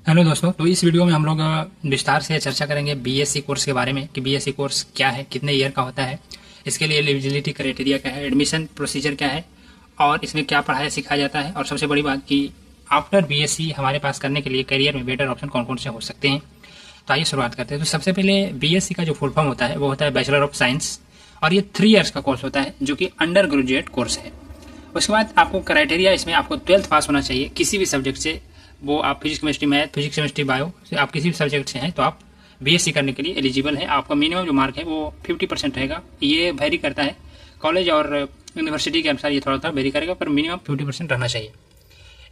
Hello दोस्तों, तो इस वीडियो में हम लोग विस्तार से चर्चा करेंगे बीएससी कोर्स के बारे में कि बीएससी कोर्स क्या है, कितने ईयर का होता है, इसके लिए एलिजिबिलिटी क्राइटेरिया क्या है, एडमिशन प्रोसीजर क्या है और इसमें क्या पढ़ाया सिखाया जाता है। और सबसे बड़ी बात कि आफ्टर बीएससी हमारे पास करने के लिए करियर में बेटर ऑप्शन कौन कौन से हो सकते हैं। तो आइए शुरुआत करते हैं। तो सबसे पहले बीएससी का जो फुल फॉर्म होता है वो होता है बैचलर ऑफ साइंस, और ये 3 ईयर्स का कोर्स होता है जो कि अंडर ग्रेजुएट कोर्स है। उसके बाद आपको क्राइटेरिया इसमें आपको 12th पास होना चाहिए किसी भी सब्जेक्ट से, वो आप physics chemistry math, physics chemistry bio से आप किसी भी सब्जेक्ट से हैं तो आप बीएससी करने के लिए एलिजिबल है। आपका मिनिमम जो मार्क है वो 50% रहेगा। ये वेरी करता है कॉलेज और यूनिवर्सिटी के अनुसार, ये थोड़ा थोड़ा वेरी करेगा, पर मिनिमम 50% रहना चाहिए।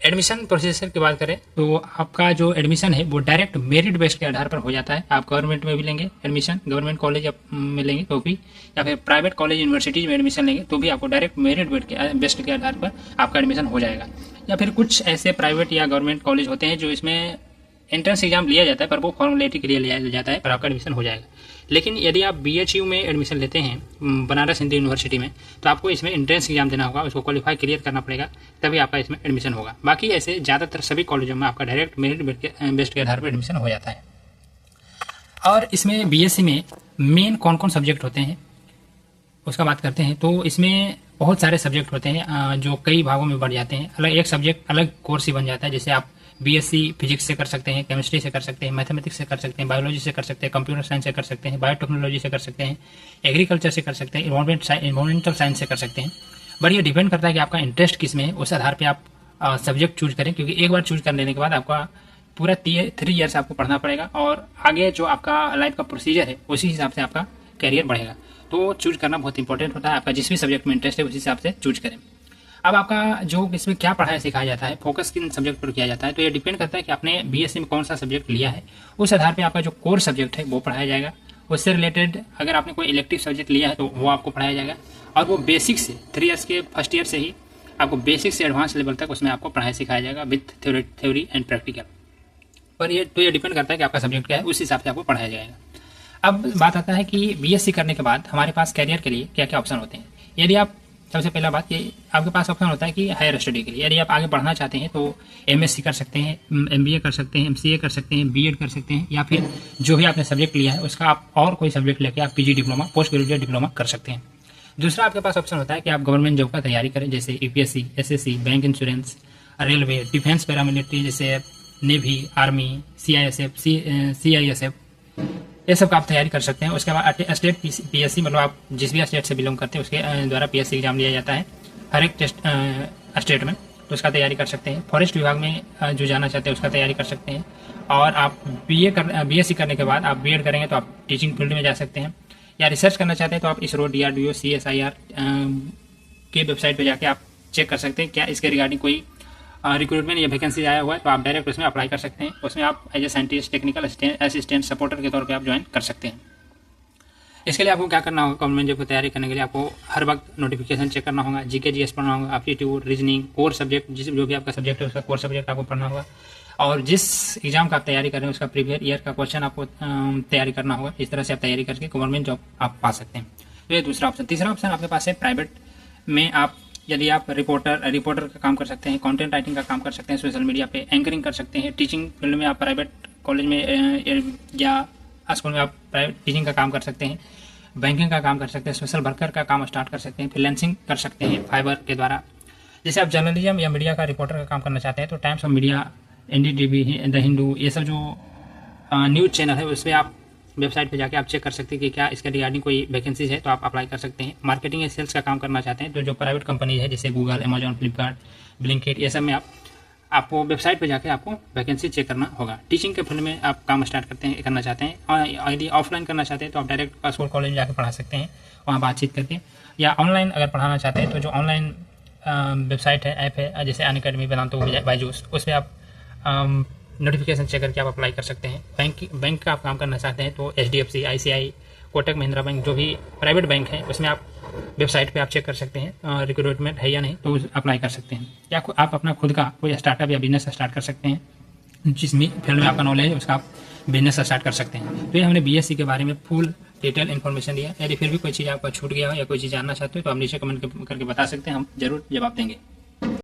एडमिशन प्रोसेसर की बात करें तो आपका जो एडमिशन है वो डायरेक्ट मेरिट बेस्ड के आधार पर हो जाता है। आप गवर्नमेंट में भी लेंगे एडमिशन, गवर्नमेंट कॉलेज में लेंगे तो भी, या फिर प्राइवेट कॉलेज यूनिवर्सिटीज में एडमिशन लेंगे तो भी आपको डायरेक्ट मेरिट बेस्ड के आधार पर आपका एडमिशन हो जाएगा। या फिर कुछ ऐसे प्राइवेट या गवर्नमेंट कॉलेज होते हैं जो इसमें एंट्रेंस एग्जाम लिया जाता है, पर वो फॉर्मेलिटी के लिए लिया जाता है, पर आपका एडमिशन हो जाएगा। लेकिन यदि आप बीएचयू में एडमिशन लेते हैं बनारस हिंदू यूनिवर्सिटी में, तो आपको इसमें एंट्रेंस एग्जाम देना होगा, उसको क्वालिफाई क्लियर करना पड़ेगा, तभी आपका इसमें एडमिशन होगा। बाकी ऐसे ज़्यादातर सभी कॉलेजों में आपका डायरेक्ट मेरिट बेस्ड के आधार पर एडमिशन हो जाता है। और इसमें बीएससी में मेन कौन कौन सब्जेक्ट होते हैं उसका बात करते हैं। तो इसमें बहुत सारे सब्जेक्ट होते हैं जो कई भागों में बढ़ जाते हैं। अलग एक सब्जेक्ट अलग कोर्स ही बन जाता है। जैसे आप बीएससी फिजिक्स से कर सकते हैं, केमिस्ट्री से कर सकते हैं, मैथमेटिक्स से कर सकते हैं, बायोलॉजी से कर सकते हैं, कंप्यूटर साइंस से कर सकते हैं, बायोटेक्नोलॉजी से कर सकते हैं, एग्रीकल्चर से कर सकते हैं, इन्वायरमेंटल साइंस से कर सकते हैं। बट ये डिपेंड करता है कि आपका इंटरेस्ट किस में है, उस आधार पर आप सब्जेक्ट चूज करें, क्योंकि एक बार चूज कर लेने के बाद आपका पूरा 3 ईयर्स आपको पढ़ना पड़ेगा और आगे जो आपका लाइफ का प्रोसीजर है उसी हिसाब से आपका कैरियर बढ़ेगा। तो चूज करना बहुत इंपॉर्टेंट होता है। आपका जिस भी सब्जेक्ट में इंटरेस्ट है उसी हिसाब से चूज करें। अब आपका जो इसमें क्या पढ़ाया सिखाया जाता है, फोकस किन सब्जेक्ट पर किया जाता है, तो ये डिपेंड करता है कि आपने बीएससी में कौन सा सब्जेक्ट लिया है। उस आधार पे आपका जो कोर सब्जेक्ट है वो पढ़ाया जाएगा। उससे रिलेटेड अगर आपने कोई इलेक्टिव सब्जेक्ट लिया है तो वो आपको पढ़ाया जाएगा, और वो बेसिक से 3 ईयर्स के फर्स्ट ईयर से ही आपको बेसिक से एडवांस लेवल तक उसमें आपको पढ़ाया सिखाया जाएगा विथ थ्योरी एंड प्रैक्टिकल। पर ये डिपेंड करता है कि आपका सब्जेक्ट क्या है, उस हिसाब से आपको पढ़ाया जाएगा। अब बात आता है कि बीएससी करने के बाद हमारे पास कैरियर के लिए क्या क्या ऑप्शन होते हैं। यदि आप सबसे पहला बात ये आपके पास ऑप्शन होता है कि हायर स्टडी के लिए यदि आप आगे बढ़ना चाहते हैं तो एमएससी कर सकते हैं, एमबीए कर सकते हैं, एमसीए कर सकते हैं, बीएड कर सकते हैं, या फिर जो भी आपने सब्जेक्ट लिया है उसका आप और कोई सब्जेक्ट लेकर आप PG diploma, post graduate diploma कर सकते हैं। दूसरा आपके पास ऑप्शन होता है कि आप गवर्नमेंट जॉब का तैयारी करें, जैसे UPSC, SSC, bank insurance, railway, defence, paramilitary जैसे नेवी, आर्मी, सीआईएसएफ, ये सब का आप तैयारी कर सकते हैं। उसके बाद स्टेट पीएससी, मतलब आप जिस भी स्टेट से बिलोंग करते हैं उसके द्वारा पीएससी एग्जाम लिया जाता है हर एक स्टेट में, तो उसका तैयारी कर सकते हैं। फॉरेस्ट विभाग में जो जाना चाहते हैं उसका तैयारी कर सकते हैं। और आप बीएससी करने के बाद आप बीएड करेंगे तो आप टीचिंग फील्ड में जा सकते हैं, या रिसर्च करना चाहते हैं तो आप इसरो, डीआरडीओ, सीएसआईआर के वेबसाइट पर जाके आप चेक कर सकते हैं क्या इसके रिगार्डिंग कोई रिक्रूटमेंट या वैकेंसी आया हुआ है, तो आप डायरेक्ट उसमें अप्लाई कर सकते हैं। उसमें आप as a scientist, technical assistant, supporter के तौर पे आप ज्वाइन कर सकते हैं। इसके लिए आपको क्या करना होगा, गवर्नमेंट जॉब की तैयारी करने के लिए आपको हर वक्त नोटिफिकेशन चेक करना होगा, जीके जीएस पढ़ना होगा, एप्टीट्यूड, रीजनिंग, कोर सब्जेक्ट, जो भी आपका सब्जेक्ट है उसका कोर सब्जेक्ट आपको पढ़ना होगा, और जिस एग्जाम का आप तैयारी कर रहे हैं उसका प्रीवियस ईयर का क्वेश्चन आपको तैयारी करना होगा। इस तरह से आप तैयारी करके गवर्नमेंट जॉब आप पा सकते हैं। तो ये दूसरा ऑप्शन। तीसरा ऑप्शन आपके पास है प्राइवेट में आप यदि आप रिपोर्टर का काम कर सकते हैं, कंटेंट राइटिंग का काम कर सकते हैं, सोशल मीडिया पे एंकरिंग कर सकते हैं, टीचिंग फील्ड में आप प्राइवेट कॉलेज में या स्कूल में आप प्राइवेट टीचिंग का काम कर सकते हैं, बैंकिंग का काम कर सकते हैं, सोशल वर्कर का काम स्टार्ट कर सकते हैं, फ्रीलांसिंग कर सकते हैं फाइबर के द्वारा। जैसे आप जर्नलिज्म या मीडिया का रिपोर्टर का काम करना चाहते हैं तो times of media, NDTV, the Hindu, ये सब जो न्यूज़ चैनल है उसमें आप वेबसाइट पे जाके आप चेक कर सकते हैं कि क्या इसके रिगार्डिंग कोई वैकेंसीज है तो आप अप्लाई कर सकते हैं। मार्केटिंग या सेल्स का काम करना चाहते हैं तो जो प्राइवेट कंपनी है जैसे गूगल, अमेजॉन, फ्लिपकार्ट, ब्लिंकिट, ये सब में आपको वेबसाइट पे जाके आपको वैकेंसी चेक करना होगा। टीचिंग के फील्ड में आप काम स्टार्ट करना चाहते हैं, और यदि ऑफलाइन करना चाहते हैं तो आप डायरेक्ट स्कूल कॉलेज में जाकर पढ़ा सकते हैं वहाँ बातचीत करके, या ऑनलाइन अगर पढ़ाना चाहते हैं तो जो ऑनलाइन वेबसाइट है, ऐप है, जैसे अनअकैडमी, वेदांतो, बायजूस, उस पर आप नोटिफिकेशन चेक करके आप अप्लाई कर सकते हैं। बैंक का आप काम करना चाहते हैं तो HDFC, ICI, Kotak Mahindra bank, जो भी प्राइवेट बैंक है उसमें आप वेबसाइट पे आप चेक कर सकते हैं रिक्रूटमेंट है या नहीं, तो अप्लाई कर सकते हैं। या आप अपना खुद का कोई स्टार्टअप या बिजनेस स्टार्ट कर सकते हैं, जिसमें फील्ड में आपका नॉलेज है उसका आप बिजनेस स्टार्ट कर सकते हैं। तो ये हमने बीएससी के बारे में फुल डिटेल इन्फॉर्मेशन दिया। यदि फिर भी कोई चीज़ आपका छूट गया हो या कोई चीज़ जानना चाहते हो तो आप नीचे कमेंट करके बता सकते हैं, हम जरूर जवाब देंगे।